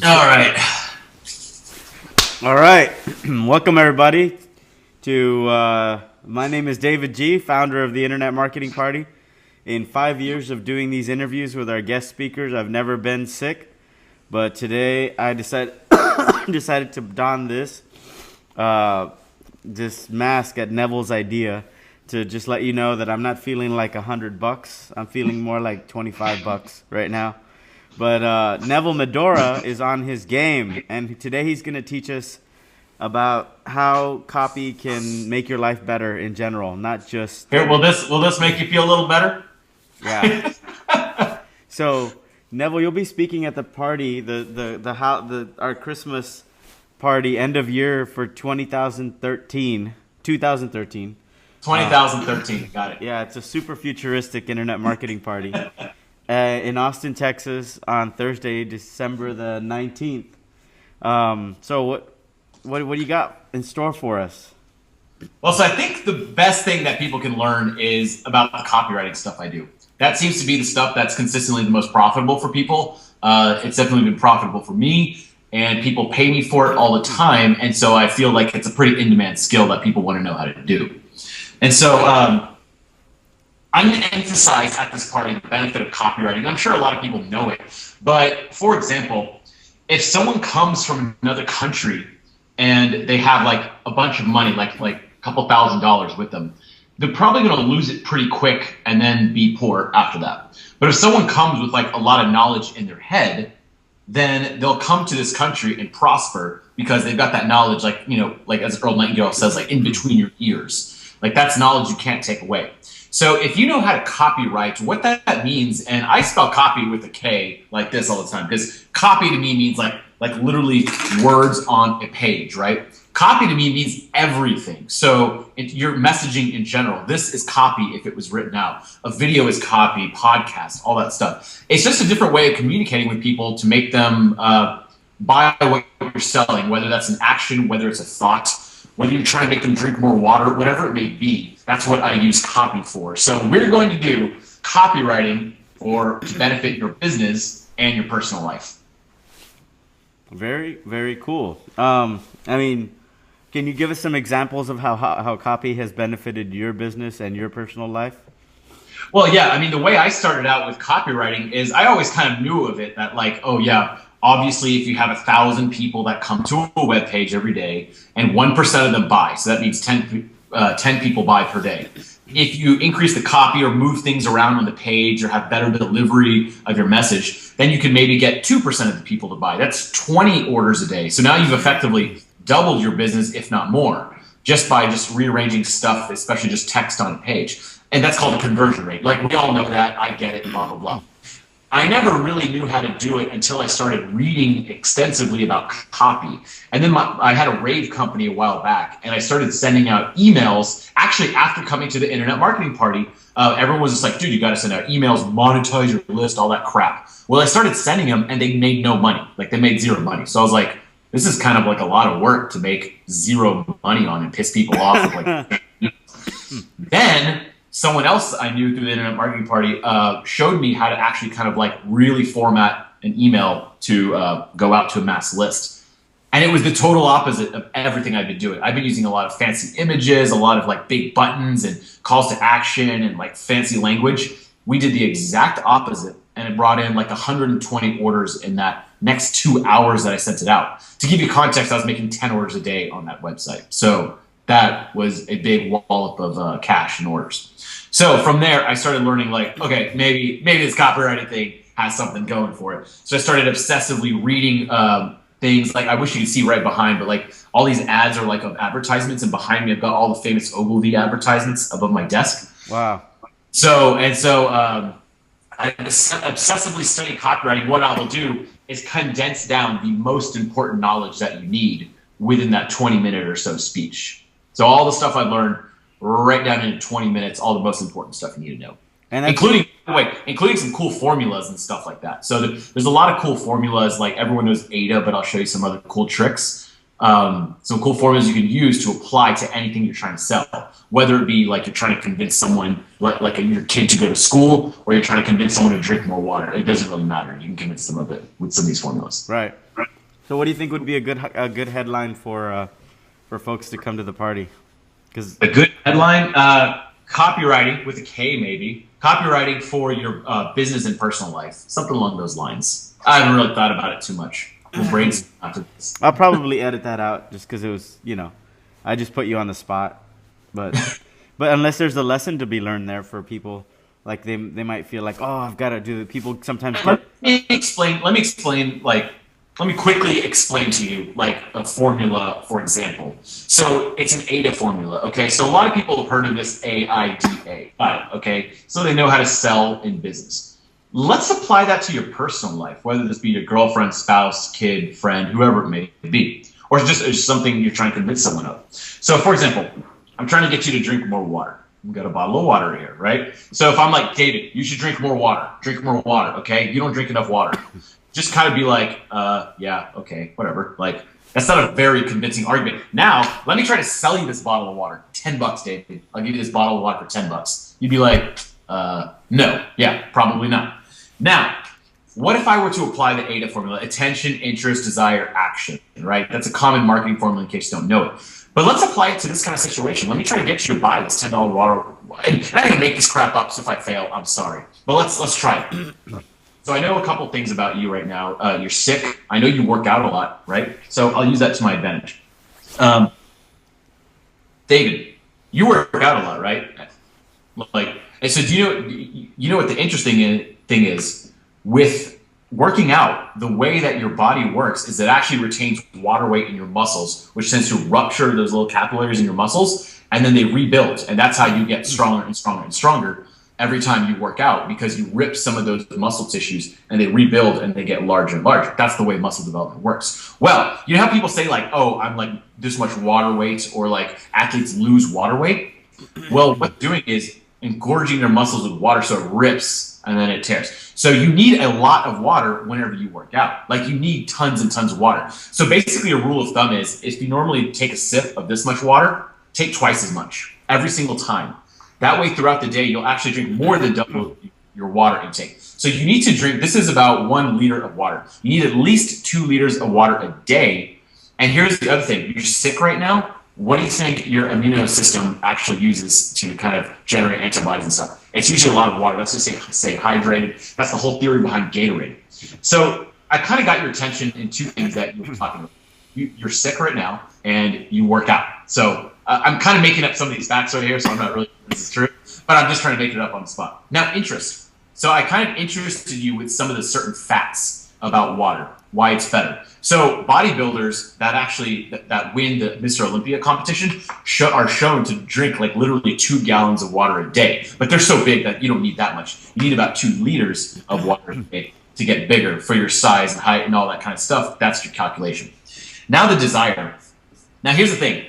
All right. All right. Welcome, everybody, to my name is David G., founder of the Internet Marketing Party. In 5 years of doing these interviews with our guest speakers, I've never been sick. But today I decided to don this mask at Neville's idea to just let you know that I'm not feeling like $100. I'm feeling more like $25 right now. But Neville Medhora is on his game, and today he's going to teach us about how copy can make your life better in general, not just... Here, will this make you feel a little better? Yeah. So, Neville, you'll be speaking at the party, our Christmas party, end of year for 2013. 2013. 2013, got it. Yeah, it's a super futuristic internet marketing party. In Austin, Texas, on Thursday, December the 19th. So what do you got in store for us? Well, so I think the best thing that people can learn is about the copywriting stuff I do. That seems to be the stuff that's consistently the most profitable for people. It's definitely been profitable for me, and people pay me for it all the time. And so I feel like it's a pretty in-demand skill that people want to know how to do. And so I'm going to emphasize at this party the benefit of copywriting. I'm sure a lot of people know it. But for example, if someone comes from another country and they have like a bunch of money, like a couple $1,000s with them, they're probably going to lose it pretty quick and then be poor after that. But if someone comes with like a lot of knowledge in their head, then they'll come to this country and prosper because they've got that knowledge, like, you know, like as Earl Nightingale says, like in between your ears. Like that's knowledge you can't take away. So if you know how to copyright, what that means, and I spell copy with a K like this all the time, because copy to me means like literally words on a page, right? Copy to me means everything. So your messaging in general, this is copy if it was written out. A video is copy, podcast, all that stuff. It's just a different way of communicating with people to make them buy what you're selling, whether that's an action, whether it's a thought, whether you're trying to make them drink more water, whatever it may be. That's what I use copy for. So we're going to do copywriting to benefit your business and your personal life. Very, very cool. I mean, can you give us some examples of how copy has benefited your business and your personal life? Well, yeah. I mean, the way I started out with copywriting is I always kind of knew of it that like, oh yeah, obviously if you have 1,000 people that come to a web page every day and 1% of them buy, so that means 10 people buy per day. If you increase the copy or move things around on the page or have better delivery of your message, then you can maybe get 2% of the people to buy. That's 20 orders a day. So now you've effectively doubled your business, if not more, just by just rearranging stuff, especially just text on a page. And that's called a conversion rate. Like we all know that, I get it, blah, blah, blah. I never really knew how to do it until I started reading extensively about copy. And then I had a rave company a while back, and I started sending out emails. Actually, after coming to the Internet Marketing Party, everyone was just like, dude, you got to send out emails, monetize your list, all that crap. Well, I started sending them, and they made no money. Like, they made zero money. So I was like, this is kind of like a lot of work to make zero money on and piss people off. Like, then someone else I knew through the Internet Marketing Party showed me how to actually kind of like really format an email to go out to a mass list. And it was the total opposite of everything I've been doing. I've been using a lot of fancy images, a lot of like big buttons and calls to action and like fancy language. We did the exact opposite, and it brought in like 120 orders in that next 2 hours that I sent it out. To give you context, I was making 10 orders a day on that website. So that was a big wallop of cash and orders. So from there, I started learning like, okay, maybe this copywriting thing has something going for it. So I started obsessively reading things like, I wish you could see right behind, but like all these ads are like of advertisements, and behind me I've got all the famous Ogilvy advertisements above my desk. Wow. So I obsessively study copywriting. What I will do is condense down the most important knowledge that you need within that 20-minute or so speech. So all the stuff I've learned, right down into 20 minutes, all the most important stuff you need to know. And including some cool formulas and stuff like that. So there's a lot of cool formulas, like everyone knows ADA, but I'll show you some other cool tricks. some cool formulas you can use to apply to anything you're trying to sell. Whether it be like you're trying to convince someone, like your kid to go to school, or you're trying to convince someone to drink more water. It doesn't really matter. You can convince them of it with some of these formulas. Right. So, what do you think would be a good headline for folks to come to the party? Because a good headline, copywriting with a K, maybe copywriting for your business and personal life, something along those lines. I haven't really thought about it too much. We'll brainstorm after this. I'll probably edit that out just because it was, I just put you on the spot. But unless there's a lesson to be learned there for people, like they might feel like, oh, I've got to do it. People sometimes Let me explain. Let me quickly explain to you like a formula, for example. So it's an AIDA formula. Okay. So a lot of people have heard of this AIDA. Okay. So they know how to sell in business. Let's apply that to your personal life, whether this be your girlfriend, spouse, kid, friend, whoever it may be, or just something you're trying to convince someone of. So, for example, I'm trying to get you to drink more water. We've got a bottle of water here, right? So if I'm like, David, you should drink more water. Drink more water, okay? You don't drink enough water. Just kind of be like, yeah, okay, whatever. Like, that's not a very convincing argument. Now, let me try to sell you this bottle of water. $10, David. I'll give you this bottle of water for $10. You'd be like, no, yeah, probably not. Now, what if I were to apply the AIDA formula, attention, interest, desire, action, right? That's a common marketing formula in case you don't know it. But let's apply it to this kind of situation. Let me try to get you to buy this $10 water. And I can make this crap up, so if I fail, I'm sorry. But let's try it. So I know a couple things about you right now. You're sick. I know you work out a lot, right? So I'll use that to my advantage. David, you work out a lot, right? Like, and so do you know what the interesting thing is with working out? The way that your body works is it actually retains water weight in your muscles, which tends to rupture those little capillaries in your muscles, and then they rebuild, and that's how you get stronger and stronger and stronger every time you work out, because you rip some of those muscle tissues and they rebuild and they get larger and larger. That's the way muscle development works. Well, you know how people say like, oh, I'm like this much water weight, or like athletes lose water weight? Well, what they're doing is engorging their muscles with water so it rips and then it tears. So you need a lot of water whenever you work out. Like you need tons and tons of water. So basically a rule of thumb is if you normally take a sip of this much water, take twice as much every single time. That way throughout the day, you'll actually drink more than double your water intake. So you need to drink, this is about 1 liter of water. You need at least 2 liters of water a day. And here's the other thing, you're sick right now. What do you think your immune system actually uses to kind of generate antibodies and stuff? It's usually a lot of water. Let's just say hydrated. That's the whole theory behind Gatorade. So I kind of got your attention in 2 things that you were talking about. You're sick right now and you work out. So I'm kind of making up some of these facts right here, so I'm not really sure this is true, but I'm just trying to make it up on the spot. Now, interest. So I kind of interested you with some of the certain facts about water, why it's better. So bodybuilders that win the Mr. Olympia competition are shown to drink like literally 2 gallons of water a day, but they're so big that you don't need that much. You need about 2 liters of water a day to get bigger for your size and height and all that kind of stuff. That's your calculation. Now the desire. Now here's the thing.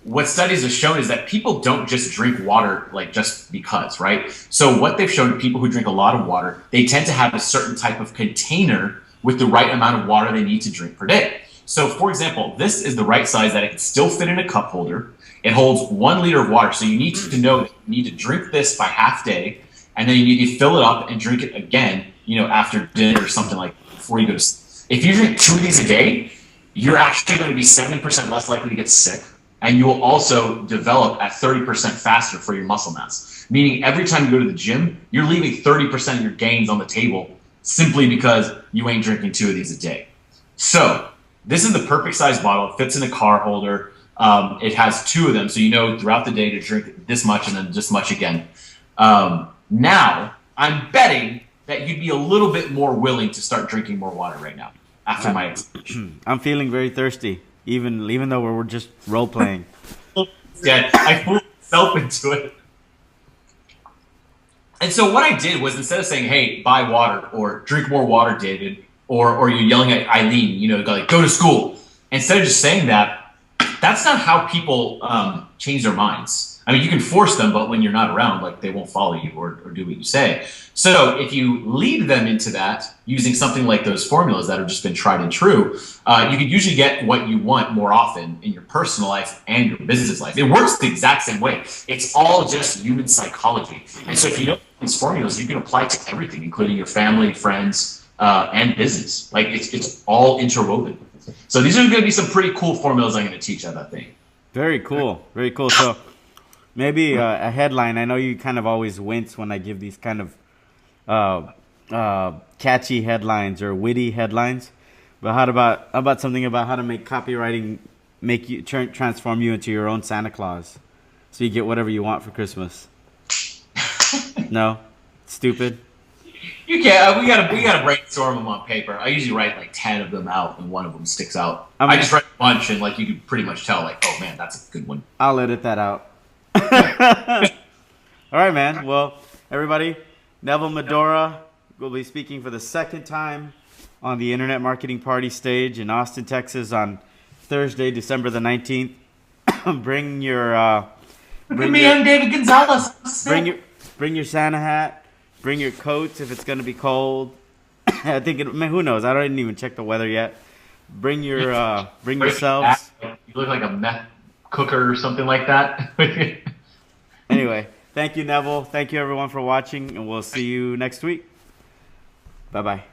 What studies have shown is that people don't just drink water like just because, right? So what they've shown to people who drink a lot of water, they tend to have a certain type of container with the right amount of water they need to drink per day. So for example, this is the right size that it can still fit in a cup holder. It holds 1 liter of water. So you need to know that you need to drink this by half day, and then you need to fill it up and drink it again, after dinner or something like that before you go to sleep. If you drink 2 of these a day, you're actually going to be 7% less likely to get sick. And you will also develop at 30% faster for your muscle mass. Meaning every time you go to the gym, you're leaving 30% of your gains on the table simply because you ain't drinking 2 of these a day. So this is the perfect size bottle. It fits in a car holder. It has 2 of them, so you know throughout the day to drink this much and then this much again. Now, I'm betting that you'd be a little bit more willing to start drinking more water right now after my explanation. I'm feeling very thirsty. Even though we're just role playing. Yeah, I fooled myself into it. And so what I did was, instead of saying, "Hey, buy water," or "Drink more water, David," or you're yelling at Eileen, like "Go to school," instead of just saying that, that's not how people change their minds. I mean, you can force them, but when you're not around, like they won't follow you or do what you say. So if you lead them into that using something like those formulas that have just been tried and true, you can usually get what you want more often in your personal life and your business life. It works the exact same way. It's all just human psychology. And so if you know these formulas, you can apply to everything, including your family, friends, and business. Like it's all interwoven. So these are going to be some pretty cool formulas I'm going to teach at that thing. Very cool. Very cool. So maybe a headline. I know you kind of always wince when I give these kind of catchy headlines or witty headlines. But how about something about how to make copywriting make you transform you into your own Santa Claus, so you get whatever you want for Christmas? No, stupid. You can't. We gotta brainstorm them on paper. I usually write like 10 of them out, and one of them sticks out. I just write a bunch, and like you can pretty much tell, like, oh man, that's a good one. I'll edit that out. All right, man. Well, everybody, Neville Medhora will be speaking for the second time on the Internet Marketing Party stage in Austin, Texas, on Thursday, December the 19th. Bring your I'm David Gonzalez. Bring your Santa hat. Bring your coats if it's going to be cold. I think who knows? I didn't even check the weather yet. Bring yourselves. You look like a meth cooker or something like that. Anyway, thank you, Neville. Thank you, everyone, for watching, and we'll see you next week. Bye-bye.